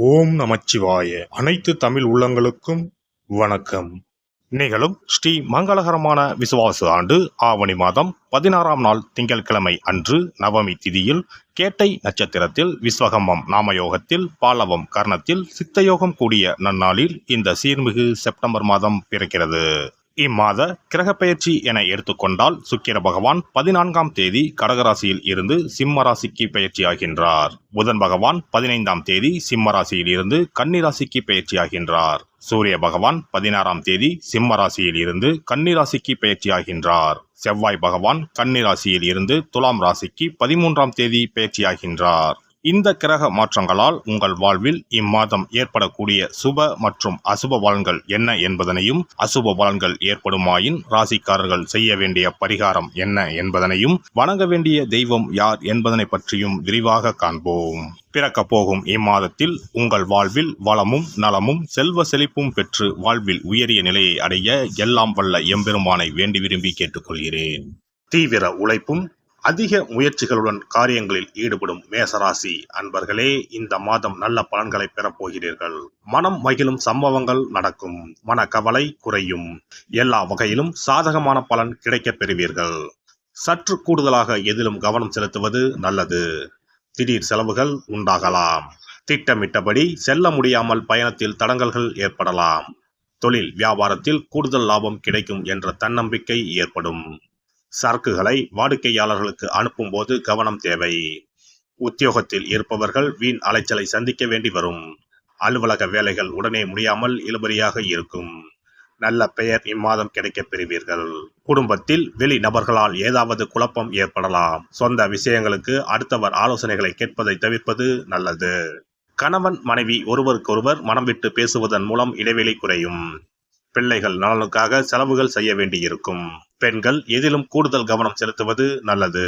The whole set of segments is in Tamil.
ஓம் நமச்சிவாய. அனைத்து தமிழ் உள்ளங்களுக்கும் வணக்கம். நிகழும் ஸ்ரீ மங்களகரமான விசுவாச ஆண்டு ஆவணி மாதம் 16ஆம் நாள் திங்கட்கிழமை அன்று நவமி திதியில் கேட்டை நட்சத்திரத்தில் விஸ்வகம்பம் நாமயோகத்தில் பாலவம் கர்ணத்தில் சித்தயோகம் கூடிய நன்னாளில் இந்த சீர்மிகு செப்டம்பர் மாதம் பிறக்கிறது. இம்மாத கிரகப்பெயர்ச்சி என எடுத்துக்கொண்டால் சுக்கிர பகவான் 14ஆம் தேதி கடகராசியில் இருந்து சிம்ம ராசிக்கு பெயர்ச்சியாகின்றார். புதன் பகவான் 15ஆம் தேதி சிம்ம ராசியில் இருந்து கன்னி ராசிக்கு பெயர்ச்சியாகின்றார். சூரிய பகவான் 16ஆம் தேதி சிம்ம ராசியில் இருந்து கன்னி ராசிக்கு பெயர்ச்சியாகின்றார். செவ்வாய் பகவான் கன்னி ராசியில் இருந்து துலாம் ராசிக்கு 13ஆம் தேதி பெயர்ச்சியாகின்றார். இந்த கிரக மாற்றங்களால் உங்கள் வாழ்வில் இம்மாதம் ஏற்படக்கூடிய சுப மற்றும் அசுப பலன்கள் என்ன என்பதனையும், அசுப பலன்கள் ஏற்படுமாயின் ராசிக்காரர்கள் செய்ய வேண்டிய பரிகாரம் என்ன என்பதனையும், வணங்க வேண்டிய தெய்வம் யார் என்பதனை பற்றியும் விரிவாக காண்போம். பிறக்க போகும் இம்மாதத்தில் உங்கள் வாழ்வில் வளமும் நலமும் செல்வ செழிப்பும் பெற்று வாழ்வில் உயரிய நிலையை அடைய எல்லாம் வல்ல எம்பெருமானை வேண்டி விரும்பி கேட்டுக்கொள்கிறேன். தீவிர உழைப்பும் அதிக முயற்சிகளுடன் காரியங்களில் ஈடுபடும் மேசராசி அன்பர்களே, இந்த மாதம் நல்ல பலன்களை பெறப்போகிறீர்கள். மனம் மகிழும் சம்பவங்கள் நடக்கும். மனக்கவலை குறையும். எல்லா வகையிலும் சாதகமான பலன் கிடைக்கப் பெறுவீர்கள். சற்று கூடுதலாக எதிலும் கவனம் செலுத்துவது நல்லது. திடீர் செலவுகள் உண்டாகலாம். திட்டமிட்டபடி செல்ல முடியாமல் பயணத்தில் தடங்கல்கள் ஏற்படலாம். தொழில் வியாபாரத்தில் கூடுதல் லாபம் கிடைக்கும் என்ற தன்னம்பிக்கை ஏற்படும். சரக்குகளை வாடிக்கையாளர்களுக்கு அனுப்பும் போது கவனம் தேவை. உத்தியோகத்தில் இருப்பவர்கள் வீண் அலைச்சலை சந்திக்க வேண்டி வரும். அலுவலக வேலைகள் உடனே முடியாமல் இழுபறியாக இருக்கும். நல்ல பெயர் இம்மாதம் கிடைக்கப் பெறுவீர்கள். குடும்பத்தில் வெளி நபர்களால் ஏதாவது குழப்பம் ஏற்படலாம். சொந்த விஷயங்களுக்கு அடுத்தவர் ஆலோசனைகளை கேட்பதை தவிர்ப்பது நல்லது. கணவன் மனைவி ஒருவருக்கொருவர் மனம் விட்டு பேசுவதன் மூலம் இடைவெளி குறையும். பிள்ளைகள் நலனுக்காக செலவுகள் செய்ய வேண்டியிருக்கும். பெண்கள் எதிலும் கூடுதல் கவனம் செலுத்துவது நல்லது.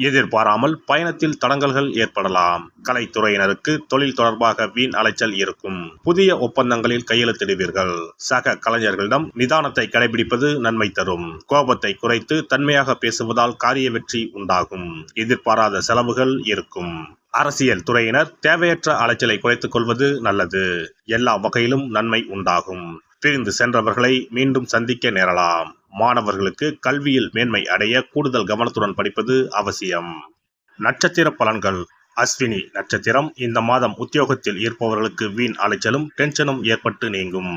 எதிர்பாராமல் பயணத்தில் தடங்கல்கள் ஏற்படலாம். கலைத்துறையினருக்கு தொழில் தொடர்பாக வீண் அலைச்சல் இருக்கும். புதிய ஒப்பந்தங்களில் கையெழுத்திடுவீர்கள். சக கலைஞர்களிடம் நிதானத்தை கடைபிடிப்பது நன்மை தரும். கோபத்தை குறைத்து தன்மையாக பேசுவதால் காரிய வெற்றி உண்டாகும். எதிர்பாராத செலவுகள் இருக்கும். அரசியல் துறையினர் தேவையற்ற அலைச்சலை குறைத்துக் கொள்வது நல்லது. எல்லா வகையிலும் நன்மை உண்டாகும். பிரிந்து சென்றவர்களை மீண்டும் சந்திக்க நேரலாம். மாணவர்களுக்கு கல்வியில் மேன்மை அடைய கூடுதல் கவனத்துடன் படிப்பது அவசியம். நட்சத்திர பலன்கள். அஸ்வினி நட்சத்திரம். இந்த மாதம் உத்தியோகத்தில் இருப்பவர்களுக்கு வீண் அலைச்சலும் டென்ஷனும் ஏற்பட்டு நீங்கும்.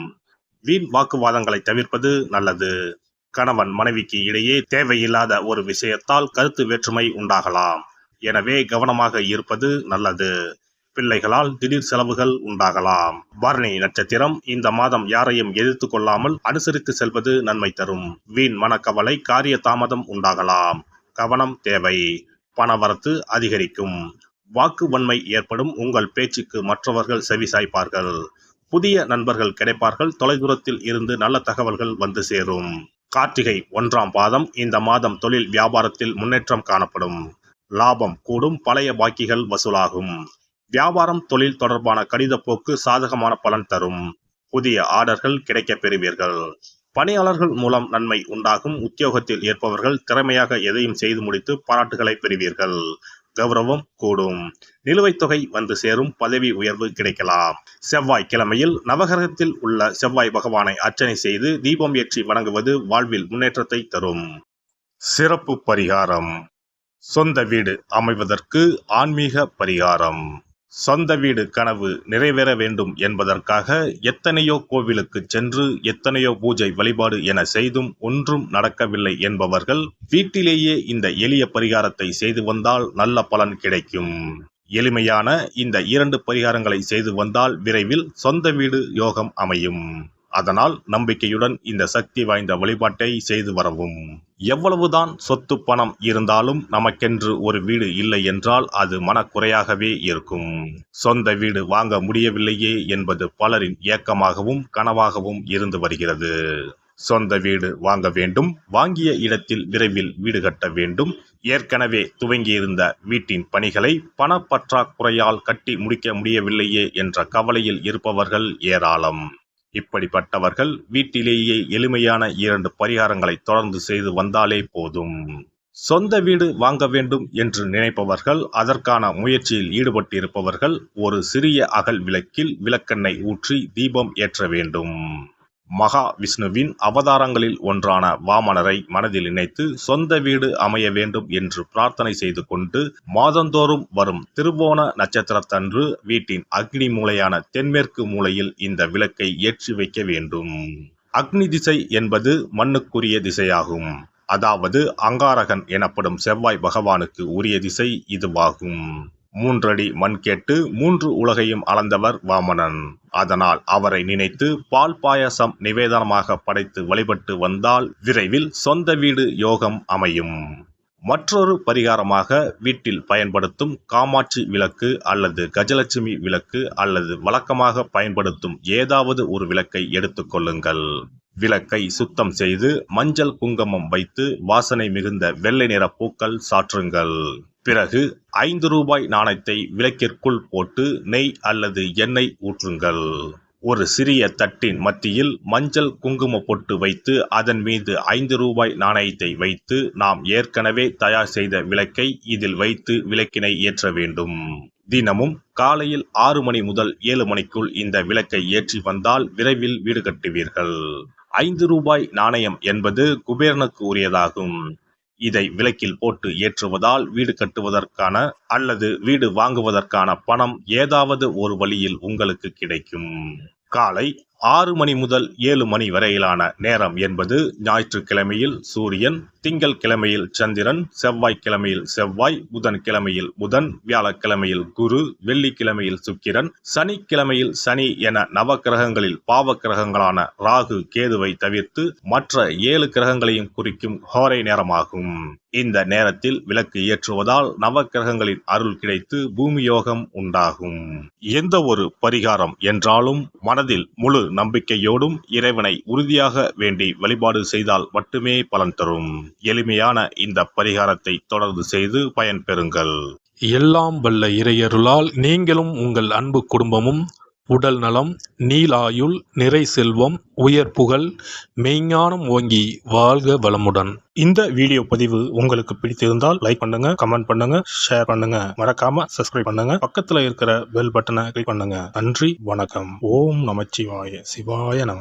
வீண் வாக்குவாதங்களை தவிர்ப்பது நல்லது. கணவன் மனைவிக்கு இடையே தேவையில்லாத ஒரு விஷயத்தால் கருத்து வேற்றுமை உண்டாகலாம். எனவே கவனமாக இருப்பது நல்லது. பிள்ளைகளால் திடீர் செலவுகள் உண்டாகலாம். பரணி நட்சத்திரம். இந்த மாதம் யாரையும் எதிர்த்து கொள்ளாமல் அனுசரித்து செல்வது நன்மை தரும். வீண் மனக்கவலை காரிய தாமதம் உண்டாகலாம். கவனம் தேவை. பணவரத்து அதிகரிக்கும். வாக்கு வன்மை ஏற்படும். உங்கள் பேச்சுக்கு மற்றவர்கள் செவிசாய்ப்பார்கள். புதிய நண்பர்கள் கிடைப்பார்கள். தொலைதூரத்தில் இருந்து நல்ல தகவல்கள் வந்து சேரும். கார்த்திகை 1ஆம் பாதம். இந்த மாதம் தொழில் வியாபாரத்தில் முன்னேற்றம் காணப்படும். லாபம் கூடும். பழைய பாக்கிகள் வசூலாகும். வியாபாரம் தொழில் தொடர்பான கடித போக்கு சாதகமான பலன் தரும். புதிய ஆர்டர்கள் கிடைக்கப் பெறுவீர்கள். பணியாளர்கள் மூலம் நன்மை உண்டாகும். உத்தியோகத்தில் இருப்பவர்கள் திறமையாக எதையும் செய்து முடித்து பாராட்டுகளை பெறுவீர்கள். கௌரவம் கூடும். நிலுவைத் தொகை வந்து சேரும். பதவி உயர்வு கிடைக்கலாம். செவ்வாய் கிழமையில் நவகிரகத்தில் உள்ள செவ்வாய் பகவானை அர்ச்சனை செய்து தீபம் ஏற்றி வணங்குவது வாழ்வில் முன்னேற்றத்தை தரும். சிறப்பு பரிகாரம். சொந்த வீடு அமைவதற்கு ஆன்மீக பரிகாரம். சொந்த வீடு கனவு நிறைவேற வேண்டும் என்பதற்காக எத்தனையோ கோவிலுக்கு சென்று எத்தனையோ பூஜை வழிபாடு என செய்தும் ஒன்றும் நடக்கவில்லை என்பவர்கள் வீட்டிலேயே இந்த எளிய பரிகாரத்தை செய்து வந்தால் நல்ல பலன் கிடைக்கும். எளிமையான இந்த 2 பரிகாரங்களை செய்து வந்தால் விரைவில் சொந்த வீடு யோகம் அமையும். அதனால் நம்பிக்கையுடன் இந்த சக்தி வாய்ந்த வழிபாட்டை செய்து வரவும். எவ்வளவுதான் சொத்து பணம் இருந்தாலும் நமக்கென்று ஒரு வீடு இல்லை என்றால் அது மனக்குறையாகவே இருக்கும். சொந்த வீடு வாங்க முடியவில்லையே என்பது பலரின் ஏக்கமாகவும் கனவாகவும் இருந்து வருகிறது. சொந்த வீடு வாங்க வேண்டும். வாங்கிய இடத்தில் விரைவில் வீடு கட்ட வேண்டும். ஏற்கனவே துவங்கியிருந்த வீட்டின் பணிகளை பணப்பற்றாக்குறையால் கட்டி முடிக்க முடியவில்லையே என்ற கவலையில் இருப்பவர்கள் ஏராளம். இப்படிப்பட்டவர்கள் வீட்டிலேயே எளிமையான 2 பரிகாரங்களை தொடர்ந்து செய்து வந்தாலே போதும். சொந்த வீடு வாங்க வேண்டும் என்று நினைப்பவர்கள், அதற்கான முயற்சியில் ஈடுபட்டிருப்பவர்கள் ஒரு சிறிய அகல் விளக்கில் விளக்கெண்ணெய் ஊற்றி தீபம் ஏற்ற வேண்டும். மகா விஷ்ணுவின் அவதாரங்களில் ஒன்றான வாமனரை மனதில் நினைத்து சொந்த வீடு அமைய வேண்டும் என்று பிரார்த்தனை செய்து கொண்டு மாதந்தோறும் வரும் திருவோண நட்சத்திரத்தன்று வீட்டின் அக்னி மூலையான தென்மேற்கு மூலையில் இந்த விளக்கை ஏற்றி வைக்க வேண்டும். அக்னி திசை என்பது மண்ணுக்குரிய திசையாகும். அதாவது அங்காரகன் எனப்படும் செவ்வாய் பகவானுக்கு உரிய திசை இதுவாகும். 3 அடி மண் கேட்டு 3 உலகையும் அளந்தவர் வாமனன். அதனால் அவரை நினைத்து பால் பாயசம் நிவேதனமாக படைத்து வழிபட்டு வந்தால் விரைவில் சொந்த வீடு யோகம் அமையும். மற்றொரு பரிகாரமாக வீட்டில் பயன்படுத்தும் காமாட்சி விளக்கு அல்லது கஜலட்சுமி விளக்கு அல்லது வழக்கமாக பயன்படுத்தும் ஏதாவது ஒரு விளக்கை எடுத்துக்கொள்ளுங்கள். விளக்கை சுத்தம் செய்து மஞ்சள் குங்குமம் வைத்து வாசனை மிகுந்த வெள்ளை நிற பூக்கள் சாற்றுங்கள். பிறகு 5 ரூபாய் நாணயத்தை விளக்கிற்குள் போட்டு நெய் அல்லது எண்ணெய் ஊற்றுங்கள். ஒரு சிறிய தட்டின் மத்தியில் மஞ்சள் குங்கும பொட்டு வைத்து அதன் மீது 5 ரூபாய் நாணயத்தை வைத்து நாம் ஏற்கனவே தயார் செய்த விளக்கை இதில் வைத்து விளக்கினை ஏற்ற வேண்டும். தினமும் காலையில் 6 மணி முதல் 7 மணிக்குள் இந்த விளக்கை ஏற்றி வந்தால் விரைவில் வீடு கட்டுவீர்கள். 5 ரூபாய் நாணயம் என்பது குபேரனுக்கு உரியதாகும். இதை விளக்கில் போட்டு ஏற்றுவதால் வீடு கட்டுவதற்கான அல்லது வீடு வாங்குவதற்கான பணம் ஏதாவது ஒரு வழியில் உங்களுக்கு கிடைக்கும். காலை 6 மணி முதல் 7 மணி வரையிலான நேரம் என்பது ஞாயிற்றுக்கிழமையில் சூரியன், திங்கள் கிழமையில் சந்திரன், செவ்வாய்க்கிழமையில் செவ்வாய், புதன் கிழமையில் புதன், வியாழக்கிழமையில் குரு, வெள்ளிக்கிழமையில் சுக்கிரன், சனிக்கிழமையில் சனி என நவக்கிரகங்களில் பாவ கிரகங்களான ராகு, கேதுவை தவிர்த்து மற்ற 7 கிரகங்களையும் குறிக்கும் ஹோரை நேரமாகும். இந்த நேரத்தில் விளக்கு ஏற்றுவதால் நவக்கிரகங்களின் அருள் கிடைத்து பூமி யோகம் உண்டாகும். எந்த ஒரு பரிகாரம் என்றாலும் மனதில் முழு நம்பிக்கையோடும் இறைவனை உறுதியாக வேண்டி வழிபாடு செய்தால் மட்டுமே பலன் தரும். எளிமையான இந்த பரிகாரத்தை தொடர்ந்து செய்து பயன் பெறுங்கள். எல்லாம் வல்ல இறையருளால் நீங்களும் உங்கள் அன்பு குடும்பமும் உடல் நலம், நீலாயுள், நிறை செல்வம், உயர் புகழ், மெய்ஞானம் ஓங்கி வாழ்க வளமுடன். இந்த வீடியோ பதிவு உங்களுக்கு பிடித்திருந்தால் லைக் பண்ணுங்க, கமெண்ட் பண்ணுங்க, ஷேர் பண்ணுங்க, மறக்காம சப்ஸ்கிரைப் பண்ணுங்க, பக்கத்துல இருக்கிற பெல் பட்டனை கிளிக் பண்ணுங்க. நன்றி, வணக்கம். ஓம் நமச்சிவாய. சிவாய நம.